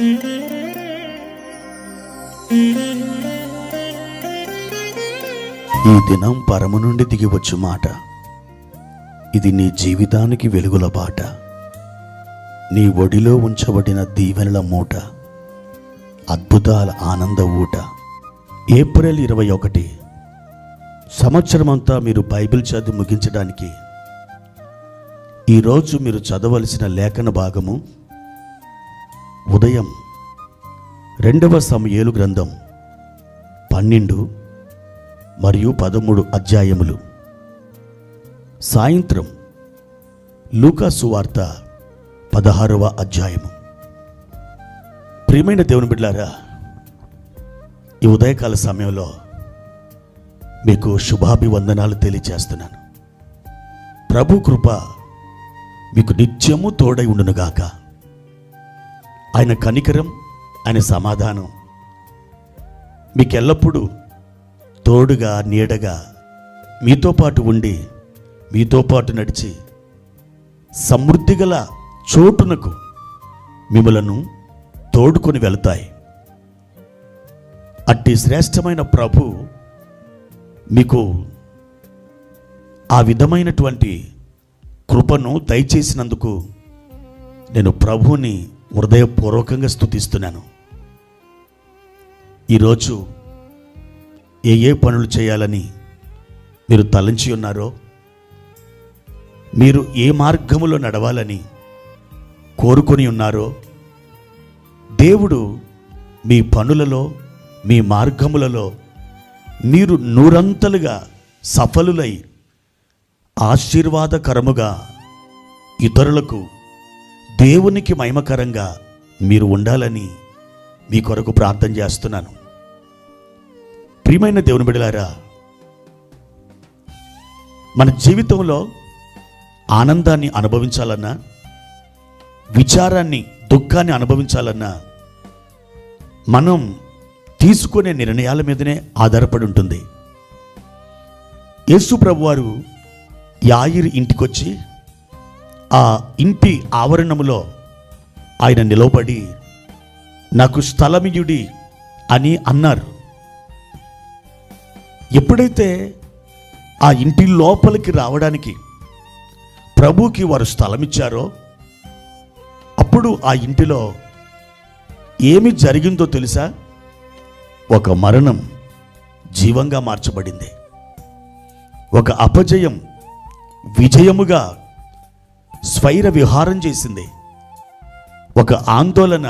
ఈ దినం పరము నుండి దిగివచ్చు మాట. ఇది నీ జీవితానికి వెలుగుల బాట. నీ ఒడిలో ఉంచబడిన దీవెనల మూట, అద్భుతాల ఆనంద ఊట. ఏప్రిల్ 21 సంవత్సరమంతా మీరు బైబిల్ చదివి ముగించడానికి ఈరోజు మీరు చదవలసిన లేఖన భాగము ఉదయం 2వ సమూయేలు గ్రంథం 12 మరియు 13 అధ్యాయములు, సాయంత్రం లూకా సువార్త 16వ అధ్యాయము. ప్రియమైన దేవుని బిడ్డలారా, ఈ ఉదయకాల సమయంలో మీకు శుభాభివందనాలు తెలియజేస్తున్నాను. ప్రభు కృప మీకు నిత్యము తోడై ఉండునుగాక. ఆయన కనికరం, ఆయన సమాధానం మీకు ఎల్లప్పుడూ తోడుగా నీడగా మీతో పాటు ఉండి మీతో పాటు నడిచి సమృద్ధి గల చోటునకు మిమ్మలను తోడుకొని వెళతాయి. అట్టి శ్రేష్టమైన ప్రభు మీకు ఆ విధమైనటువంటి కృపను దయచేసినందుకు నేను ప్రభువుని హృదయపూర్వకంగా స్తుతిస్తున్నాను. ఈరోజు ఏ పనులు చేయాలని మీరు తలంచి ఉన్నారో, మీరు ఏ మార్గములో నడవాలని కోరుకొని ఉన్నారో, దేవుడు మీ పనులలో మీ మార్గములలో మీరు నూరంతలుగా సఫలులై ఆశీర్వాదకరముగా ఇతరులకు దేవునికి మహిమకరంగా మీరు ఉండాలని మీ కొరకు ప్రార్థన చేస్తున్నాను. ప్రియమైన దేవుని బిడ్డలారా, మన జీవితంలో ఆనందాన్ని అనుభవించాలన్నా, విచారాన్ని దుఃఖాన్ని అనుభవించాలన్నా మనం తీసుకునే నిర్ణయాల మీదనే ఆధారపడి ఉంటుంది. యేసు ప్రభువారు యాయిరు ఇంటికొచ్చి ఆ ఇంటి ఆవరణములో ఆయన నిలవబడి నాకు స్థలమియుడి అని అన్నారు. ఎప్పుడైతే ఆ ఇంటి లోపలికి రావడానికి ప్రభువుకి వారు స్థలం ఇచ్చారో, అప్పుడు ఆ ఇంటిలో ఏమి జరిగిందో తెలుసా? ఒక మరణం జీవంగా మార్చబడింది. ఒక అపజయం విజయముగా స్వైర విహారం చేసింది. ఒక ఆందోళన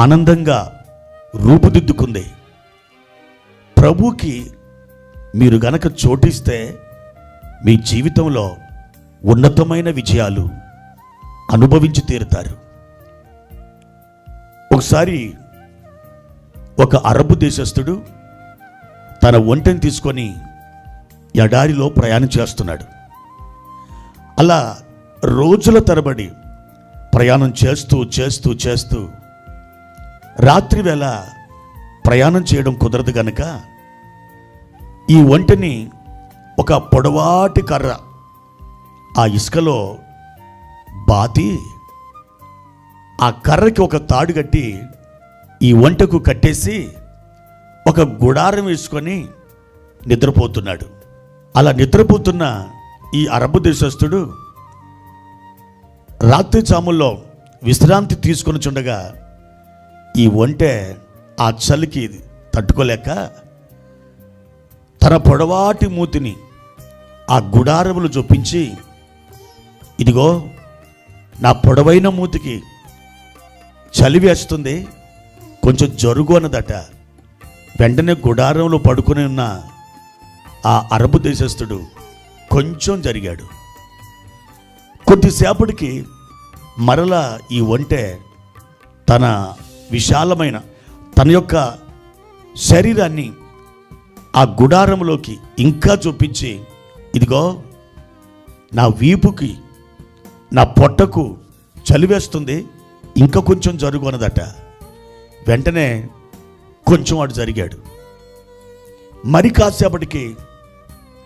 ఆనందంగా రూపుదిద్దుకుంది. ప్రభువుకి మీరు గనక చోటిస్తే మీ జీవితంలో ఉన్నతమైన విజయాలు అనుభవించి తీరుతారు. ఒకసారి ఒక అరబు దేశస్థుడు తన ఒంటెని తీసుకొని ఎడారిలో ప్రయాణం చేస్తున్నాడు. అలా రోజుల తరబడి ప్రయాణం చేస్తూ చేస్తూ చేస్తూ రాత్రి వేళ ప్రయాణం చేయడం కుదరదు గనక ఈ ఒంటెని ఒక పొడవాటి కర్ర ఆ ఇసుకలో బాతి ఆ కర్రకి ఒక తాడు కట్టి ఈ ఒంటెకు కట్టేసి ఒక గుడారం వేసుకొని నిద్రపోతున్నాడు. అలా నిద్రపోతున్న ఈ అరబు దేశస్థుడు రాత్రి జాముల్లో విశ్రాంతి తీసుకొని చుండగా ఈ ఒంటె ఆ చలికి తట్టుకోలేక తన పొడవాటి మూతిని ఆ గుడారములు చొప్పించి, ఇదిగో నా పొడవైన మూతికి చలి వేస్తుంది, కొంచెం జరుగు అన్నదట. వెంటనే గుడారంలో పడుకుని ఉన్న ఆ అరబు దేశస్థుడు కొంచెం జరిగాడు. కొద్దిసేపటికి మరలా ఈ ఒంటె తన విశాలమైన తన యొక్క శరీరాన్ని ఆ గుడారంలోకి ఇంకా చూపించి, ఇదిగో నా వీపుకి నా పొట్టకు చలివేస్తుంది, ఇంకా కొంచెం జరుగు అన్నదట. వెంటనే కొంచెం అటు జరిగాడు. మరి కాసేపటికి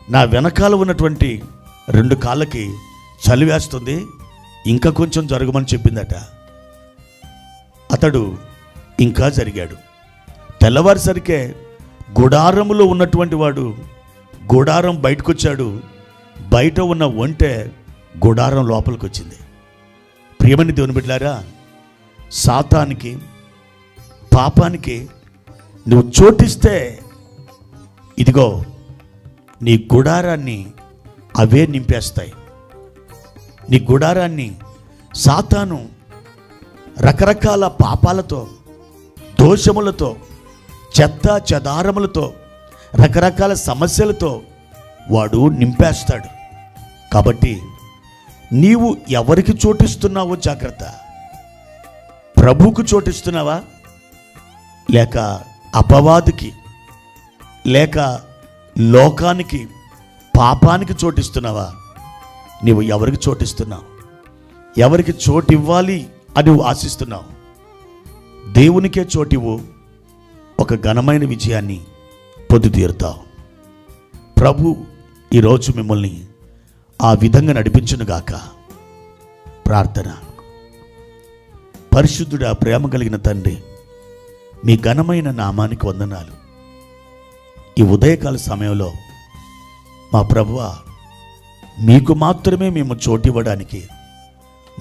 నా వెనకాల ఉన్నటువంటి 2 కాళ్ళకి చలివేస్తుంది, ఇంకా కొంచెం జరగమని చెప్పిందట. అతడు ఇంకా జరిగాడు. తెల్లవారుసరికే గుడారములో ఉన్నటువంటి వాడు గుడారం బయటకు వచ్చాడు. బయట ఉన్న ఒంటె గుడారం లోపలికి వచ్చింది. ప్రియమైన దేవుని బిడ్డలారా, సాతానికి, పాపానికి నువ్వు చోటిస్తే ఇదిగో నీ గుడారాన్ని అవే నింపేస్తాయి. నీ గుడారాన్ని సాతాను రకరకాల పాపాలతో, దోషములతో, చెత్త చెదారములతో, రకరకాల సమస్యలతో వాడు నింపేస్తాడు. కాబట్టి నీవు ఎవరికి చోటిస్తున్నావో జాగ్రత్త. ప్రభువుకు చోటిస్తున్నావా, లేక అపవాదికి, లేక లోకానికి, పాపానికి చోటిస్తున్నావా? నీవు ఎవరికి చోటిస్తున్నావు? ఎవరికి చోటు ఇవ్వాలి అని నువ్వు ఆశిస్తున్నావు? దేవునికే చోటివ్వు, ఒక ఘనమైన విజయాన్ని పొందుతీరుతావు. ప్రభు ఈరోజు మిమ్మల్ని ఆ విధంగా నడిపించునుగాక. ప్రార్థన. పరిశుద్ధుడా, ప్రేమ కలిగిన తండ్రి, మీ ఘనమైన నామానికి వందనాలు. ఈ ఉదయకాల సమయంలో మా ప్రభువా, మీకు మాత్రమే మేము చోటివ్వడానికి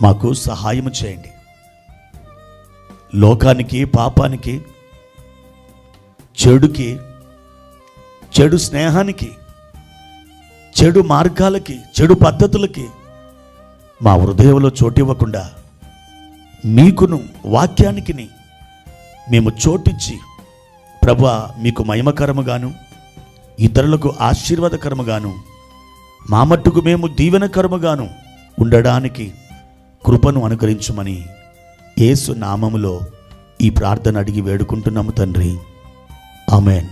మాకు సహాయం చేయండి. లోకానికి, పాపానికి, చెడుకి, చెడు స్నేహానికి, చెడు మార్గాలకి, చెడు పద్ధతులకి మా హృదయంలో చోటివ్వకుండా మీకును, వాక్యానికి మేము చోటిచ్చి ప్రభువా, మీకు మహిమకరముగాను, ఇతరులకు ఆశీర్వాదకరముగాను, మా మట్టుకు మేము దీవెనకరముగాను ఉండడానికి కృపను అనుగ్రహించమని యేసు నామములో ఈ ప్రార్థన అడిగి వేడుకుంటున్నాము తండ్రి. ఆమేన్.